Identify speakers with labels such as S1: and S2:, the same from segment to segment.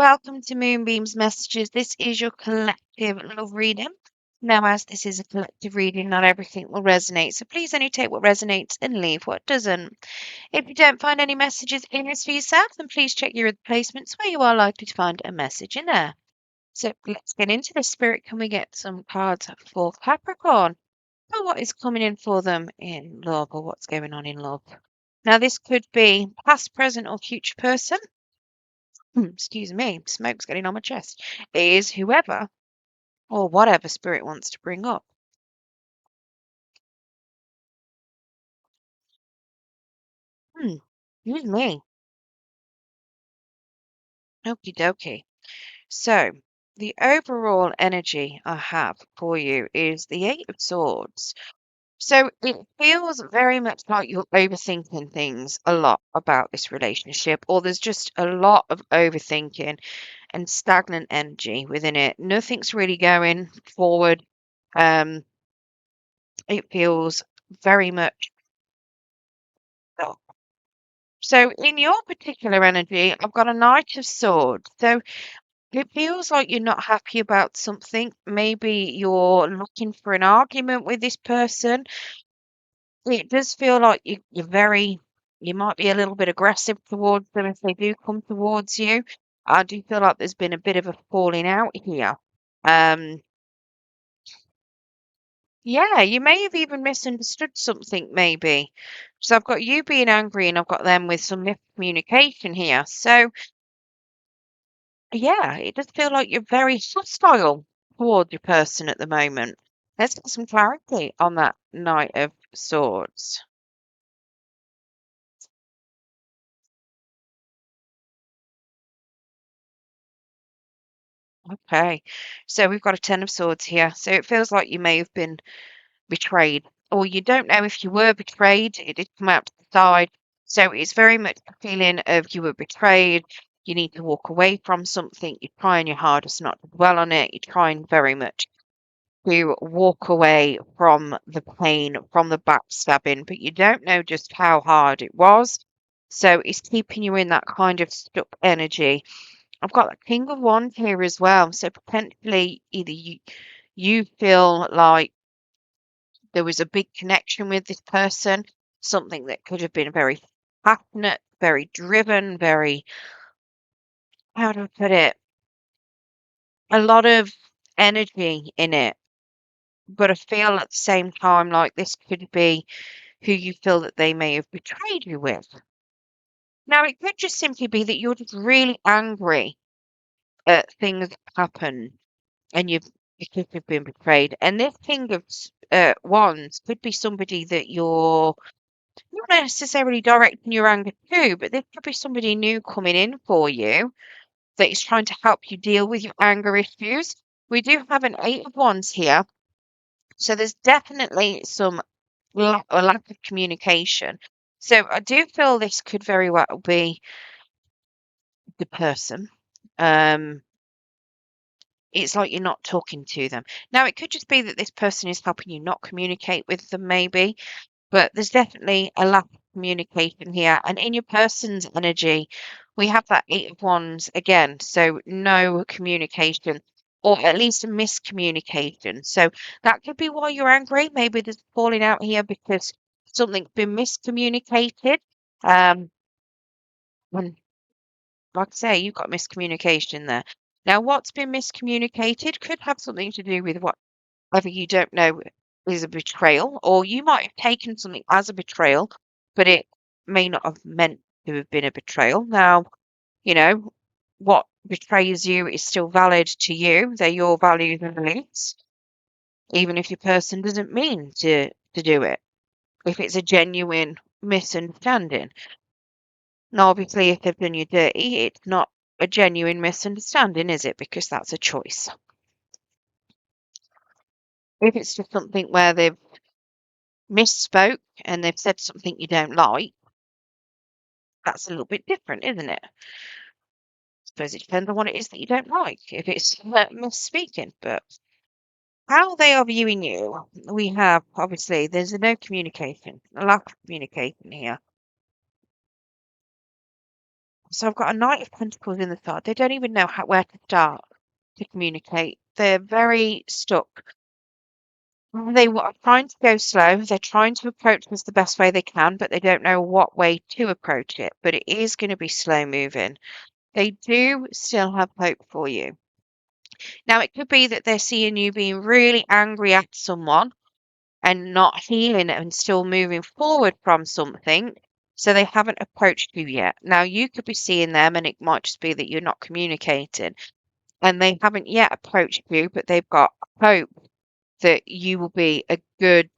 S1: welcome to Moonbeam's Messages. This is your collective love reading. Now, as this is a collective reading, not everything will resonate, so please only take what resonates and leave what doesn't. If you don't find any messages in this for yourself, then please check your other placements where you are likely to find a message in there. So let's get into this. Spirit, can we get some cards for Capricorn? For what is coming in for them in love, or what's going on in love? Now, this could be past, present, or future person. Excuse me, smoke's getting on my chest. It is whoever or whatever spirit wants to bring up. Excuse me. Okie dokie. So, the overall energy I have for you is the Eight of Swords. So, it feels very much like you're overthinking things a lot about this relationship, or there's just a lot of overthinking and stagnant energy within it. Nothing's really going forward. Um, it feels very much stuck. So in your particular energy, I've got a Knight of Swords. So it feels like you're not happy about something. Maybe you're looking for an argument with this person. It does feel like you might be a little bit aggressive towards them if they do come towards you. I do feel like there's been a bit of a falling out here. Um, yeah, you may have even misunderstood something, maybe. So I've got you being angry and I've got them with some miscommunication here. So yeah, it does feel like you're very hostile towards your person at the moment. Let's get some clarity on that Knight of Swords. Okay, so we've got a Ten of Swords here. So it feels like you may have been betrayed, or you don't know if you were betrayed. It did come out to the side. So it's very much a feeling of you were betrayed. You need to walk away from something. You're trying your hardest not to dwell on it. You're trying very much to walk away from the pain, from the backstabbing, but you don't know just how hard it was. So it's keeping you in that kind of stuck energy. I've got the King of Wands here as well. So potentially either you feel like there was a big connection with this person, something that could have been very passionate, very driven, very, how do I put it? A lot of energy in it. But I feel at the same time like this could be who you feel that they may have betrayed you with. Now, it could just simply be that you're just really angry at things that happen and because you've been betrayed. And this King of Wands could be somebody that you're not necessarily directing your anger to, but this could be somebody new coming in for you that is trying to help you deal with your anger issues. We do have an Eight of Wands here, so there's definitely some lack of communication. So I do feel this could very well be the person. Um, it's like you're not talking to them. Now, it could just be that this person is helping you not communicate with them, maybe, but there's definitely a lack of communication here. And in your person's energy, we have that Eight of Wands again. So no communication, or at least a miscommunication. So that could be why you're angry. Maybe there's falling out here because something's been miscommunicated. Um, and like I say, you've got miscommunication there. Now, what's been miscommunicated could have something to do with whatever you don't know is a betrayal, or you might have taken something as a betrayal, but it may not have meant to have been a betrayal. Now, you know, what betrays you is still valid to you. They're your values and beliefs, even if your person doesn't mean to do it, if it's a genuine misunderstanding. Now, obviously, if they've done you dirty, it's not a genuine misunderstanding, is it? Because that's a choice. If it's just something where they've misspoke and they've said something you don't like, that's a little bit different, isn't it? I suppose it depends on what it is that you don't like, if it's misspeaking. But how they are viewing you, we have obviously there's no communication, a lack of communication here. So I've got a Knight of Pentacles in the card. They don't even know where to start to communicate. They're very stuck. They are trying to go slow. They're trying to approach this the best way they can, but they don't know what way to approach it. But it is going to be slow moving. They do still have hope for you. Now, it could be that they're seeing you being really angry at someone and not healing and still moving forward from something. So they haven't approached you yet. Now, you could be seeing them, and it might just be that you're not communicating, and they haven't yet approached you, but they've got hope that you will be a good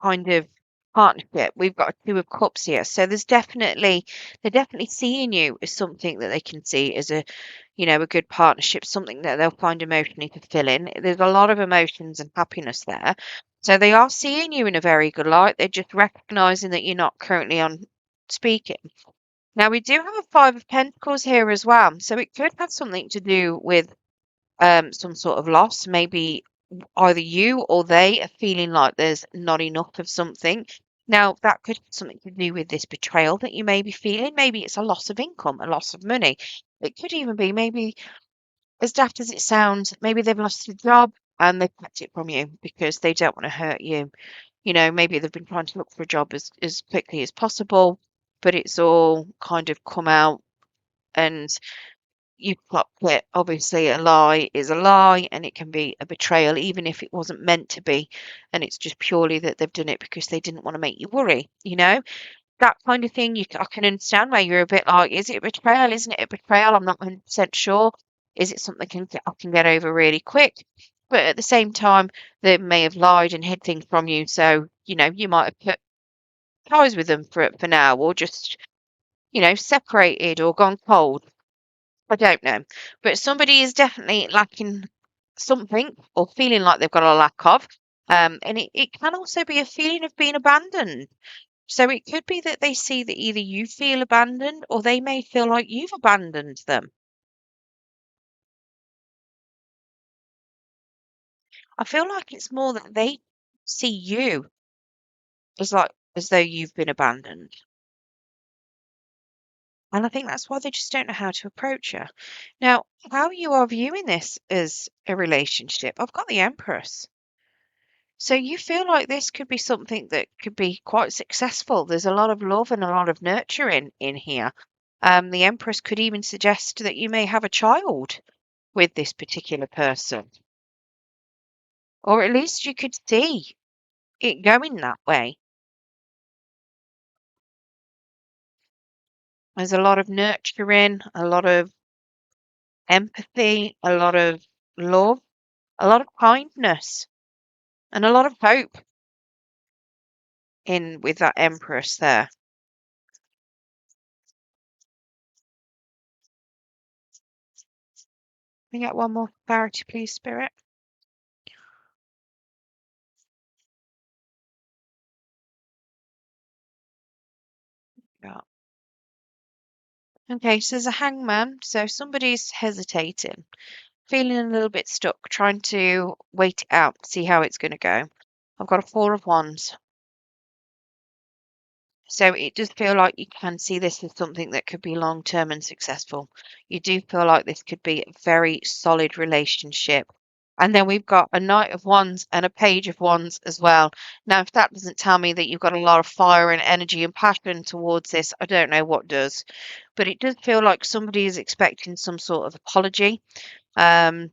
S1: kind of partnership. We've got a Two of Cups here. So they're definitely seeing you as something that they can see as a good partnership, something that they'll find emotionally fulfilling. There's a lot of emotions and happiness there. So they are seeing you in a very good light. They're just recognizing that you're not currently on speaking. Now we do have a Five of Pentacles here as well. So it could have something to do with some sort of loss. Maybe either you or they are feeling like there's not enough of something. Now, that could have something to do with this betrayal that you may be feeling. Maybe it's a loss of income, a loss of money. It could even be, maybe, as daft as it sounds, maybe they've lost a job and they've kept it from you because they don't want to hurt you. Maybe they've been trying to look for a job as quickly as possible, but it's all kind of come out and you clocked it. Obviously, a lie is a lie, and it can be a betrayal, even if it wasn't meant to be. And it's just purely that they've done it because they didn't want to make you worry. That kind of thing. I can understand where you're a bit like, is it a betrayal? Isn't it a betrayal? I'm not 100% sure. Is it something I can get over really quick? But at the same time, they may have lied and hid things from you. So, you might have put ties with them for now, or just, separated or gone cold. I don't know, but somebody is definitely lacking something or feeling like they've got a lack of. And it can also be a feeling of being abandoned. So it could be that they see that either you feel abandoned or they may feel like you've abandoned them. I feel like it's more that they see you as though you've been abandoned. And I think that's why they just don't know how to approach you. Now, how you are viewing this as a relationship, I've got the Empress. So you feel like this could be something that could be quite successful. There's a lot of love and a lot of nurturing in here. The Empress could even suggest that you may have a child with this particular person, or at least you could see it going that way. There's a lot of nurturing, a lot of empathy, a lot of love, a lot of kindness, and a lot of hope in with that Empress there. Can we get one more clarity, please, Spirit? Yeah. Okay, so there's a hangman. So somebody's hesitating, feeling a little bit stuck, trying to wait it out, see how it's going to go. I've got a Four of Wands. So it does feel like you can see this as something that could be long term and successful. You do feel like this could be a very solid relationship. And then we've got a Knight of Wands and a Page of Wands as well. Now, if that doesn't tell me that you've got a lot of fire and energy and passion towards this, I don't know what does. But it does feel like somebody is expecting some sort of apology. Um,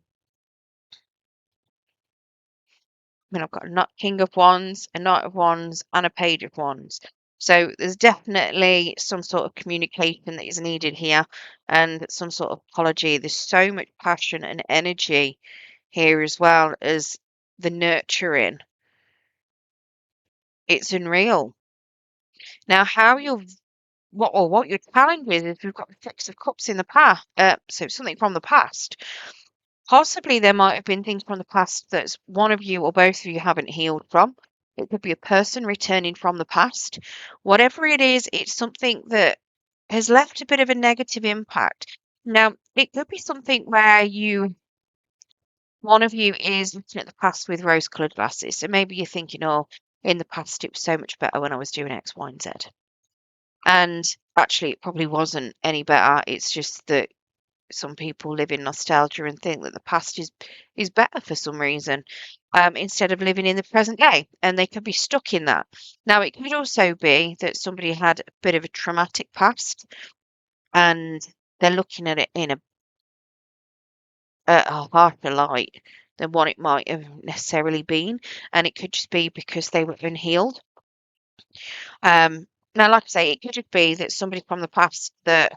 S1: I've got a King of Wands, a Knight of Wands, and a Page of Wands. So there's definitely some sort of communication that is needed here and some sort of apology. There's so much passion and energy here as well as the nurturing. It's unreal. Now, what your challenge is we've got the Six of Cups in the past, so something from the past. Possibly there might have been things from the past that one of you or both of you haven't healed from. It could be a person returning from the past. Whatever it is, it's something that has left a bit of a negative impact. Now, it could be something where one of you is looking at the past with rose-colored glasses. So maybe you're thinking, oh, in the past it was so much better when I was doing X, Y, and Z. And actually it probably wasn't any better. It's just that some people live in nostalgia and think that the past is better for some reason, instead of living in the present day, and they could be stuck in that. Now, it could also be that somebody had a bit of a traumatic past, and they're looking at it in a harsher light than what it might have necessarily been, and it could just be because they were unhealed. Um, Now, like I say, it could just be that somebody from the past that,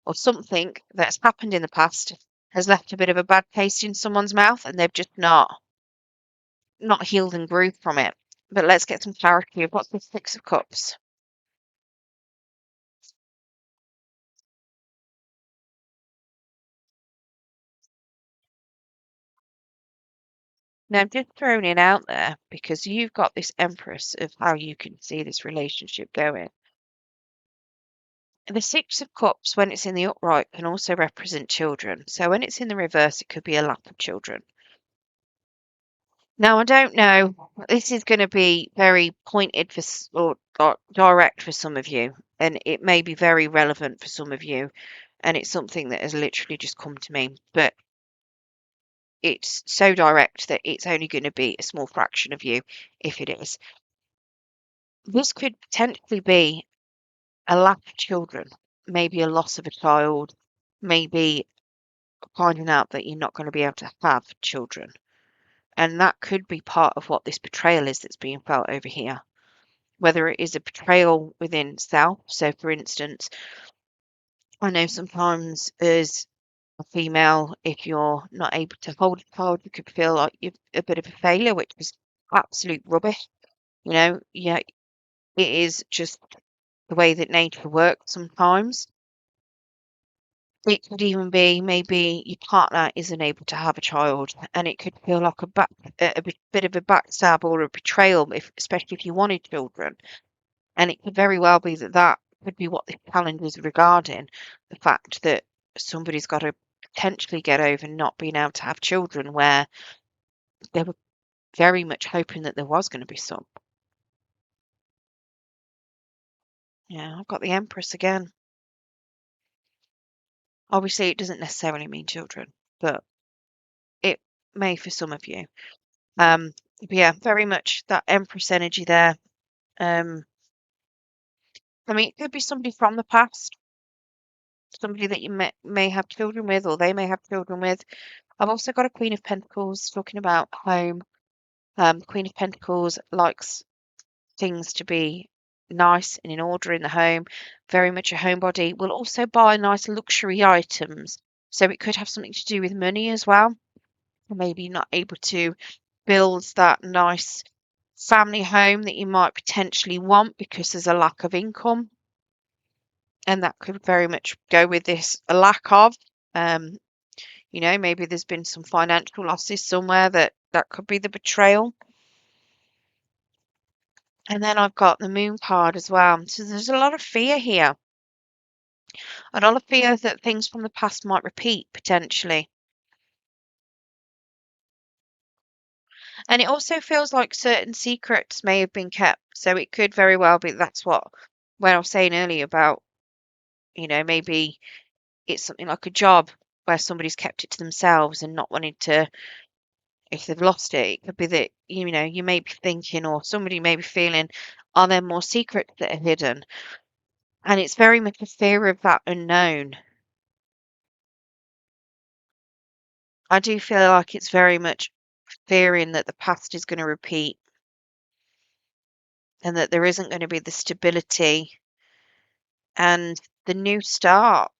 S1: or something that's happened in the past, has left a bit of a bad taste in someone's mouth, and they've just not healed and grew from it. But let's get some clarity of what's the Six of Cups. Now, I'm just throwing it out there because you've got this Empress of how you can see this relationship going. The Six of Cups, when it's in the upright, can also represent children. So when it's in the reverse, it could be a lack of children. Now, I don't know. This is going to be very pointed for or direct for some of you, and it may be very relevant for some of you, and it's something that has literally just come to me. But it's so direct that it's only going to be a small fraction of you if it is. This could potentially be a lack of children, maybe a loss of a child, maybe finding out that you're not going to be able to have children. And that could be part of what this betrayal is that's being felt over here. Whether it is a betrayal within self. So, for instance, I know sometimes as a female, if you're not able to hold a child, you could feel like you're a bit of a failure, which is absolute rubbish. Yeah, it is just the way that nature works sometimes. It could even be maybe your partner isn't able to have a child, and it could feel like bit of a backstab or a betrayal, especially if you wanted children. And it could very well be that that could be what this challenge is regarding, the fact that somebody's got to potentially get over not being able to have children, where they were very much hoping that there was going to be some. Yeah, I've got the Empress again. Obviously, it doesn't necessarily mean children, but it may for some of you. But yeah, very much that Empress energy there. Um, I mean, it could be somebody from the past, somebody that you may have children with, or they may have children with. I've also got a Queen of Pentacles talking about home. Queen of Pentacles likes things to be nice and in order in the home, very much a homebody. Will also buy nice luxury items. So it could have something to do with money as well. Maybe not able to build that nice family home that you might potentially want because there's a lack of income. And that could very much go with this a lack of. Um, maybe there's been some financial losses somewhere that could be the betrayal. And then I've got the moon card as well. So there's a lot of fear here. A lot of fear that things from the past might repeat potentially. And it also feels like certain secrets may have been kept. So it could very well be that's when I was saying earlier about, maybe it's something like a job where somebody's kept it to themselves and not wanting to, if they've lost it, it could be that, you may be thinking, or somebody may be feeling, are there more secrets that are hidden? And it's very much a fear of that unknown. I do feel like it's very much fearing that the past is going to repeat and that there isn't going to be the stability and the new start,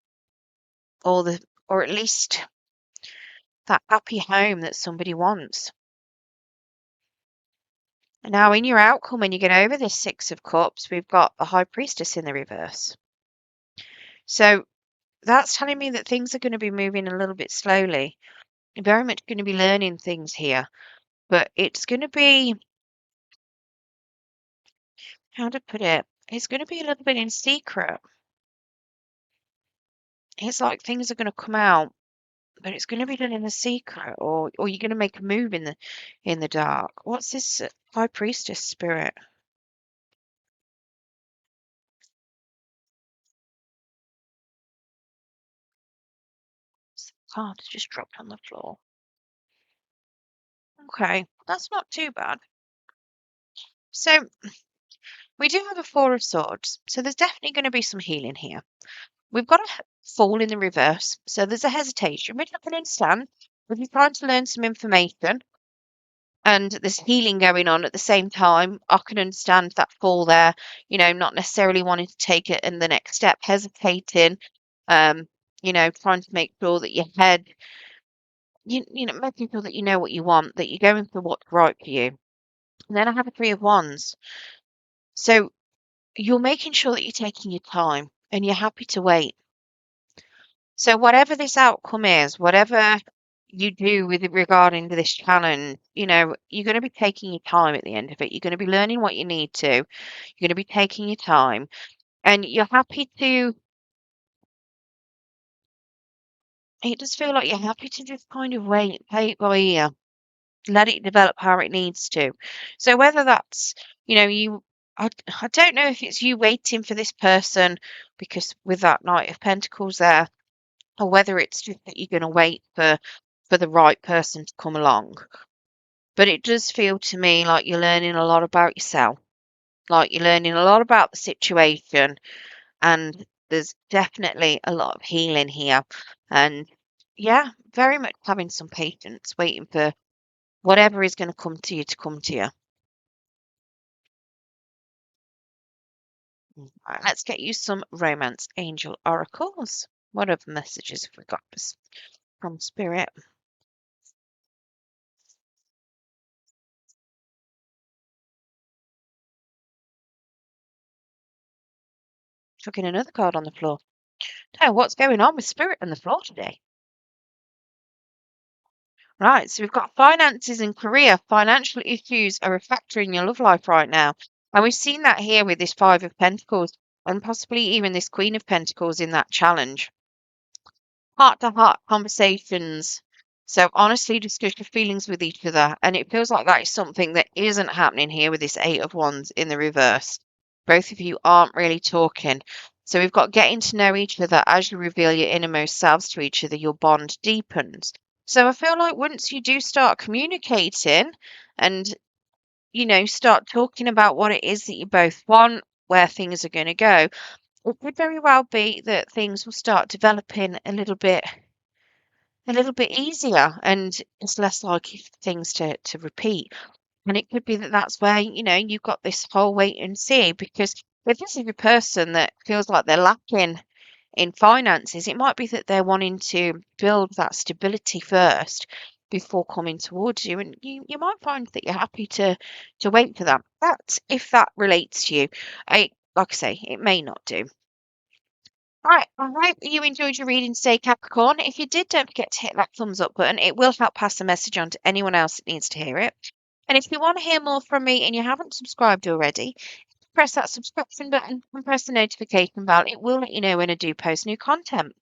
S1: or at least that happy home that somebody wants. Now, in your outcome, when you get over this Six of Cups, we've got the High Priestess in the reverse. So that's telling me that things are going to be moving a little bit slowly. You're very much going to be learning things here, but it's going to be, how to put it, it's going to be a little bit in secret. It's like things are going to come out, but it's going to be done in a secret, or you're going to make a move in the dark. What's this High Priestess spirit? card has just dropped on the floor. Okay, that's not too bad. So we do have a Four of Swords, so there's definitely going to be some healing here. We've got a Fool in the reverse, so there's a hesitation, which I can understand. If you're trying to learn some information and there's healing going on at the same time, I can understand that Fool there, not necessarily wanting to take it in the next step, hesitating, um, trying to make sure that your head, making sure that you know what you want, that you're going for what's right for you. And then I have a Three of Wands. So you're making sure that you're taking your time and you're happy to wait. So whatever this outcome is, whatever you do with it regarding to this challenge, you're going to be taking your time at the end of it. You're going to be learning what you need to. You're going to be taking your time, and you're happy to. It does feel like you're happy to just kind of wait, play it by ear, let it develop how it needs to. So whether that's, you, I don't know if it's you waiting for this person because with that Knight of Pentacles there, or whether it's just that you're going to wait for the right person to come along. But it does feel to me like you're learning a lot about yourself, like you're learning a lot about the situation, and there's definitely a lot of healing here. And yeah, very much having some patience, waiting for whatever is going to come to you to come to you. Right, let's get you some romance angel oracles. What other messages have we got from Spirit? Chucking another card on the floor. Oh, what's going on with Spirit on the floor today? Right, so we've got finances and career. Financial issues are a factor in your love life right now. And we've seen that here with this Five of Pentacles and possibly even this Queen of Pentacles in that challenge. Heart to heart conversations. So honestly discuss your feelings with each other. And it feels like that is something that isn't happening here with this Eight of Wands in the reverse. Both of you aren't really talking. So we've got getting to know each other as you reveal your innermost selves to each other, your bond deepens. So I feel like once you do start communicating and, start talking about what it is that you both want, where things are going to go, it could very well be that things will start developing a little bit easier and it's less likely for things to repeat. And it could be that that's where, you've got this whole wait and see, because if this is a person that feels like they're lacking in finances, it might be that they're wanting to build that stability first before coming towards you. And you might find that you're happy to wait for that. That's if that relates to you. Like I say, it may not do. Right, I hope you enjoyed your reading today, Capricorn. If you did, don't forget to hit that thumbs up button. It will help pass the message on to anyone else that needs to hear it. And if you want to hear more from me and you haven't subscribed already, press that subscription button and press the notification bell. It will let you know when I do post new content.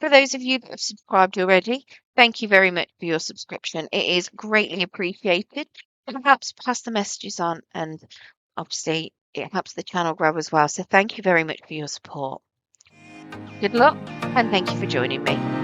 S1: For those of you that have subscribed already, thank you very much for your subscription. It is greatly appreciated. It helps pass the messages on and obviously it helps the channel grow as well. So thank you very much for your support. Good luck and thank you for joining me.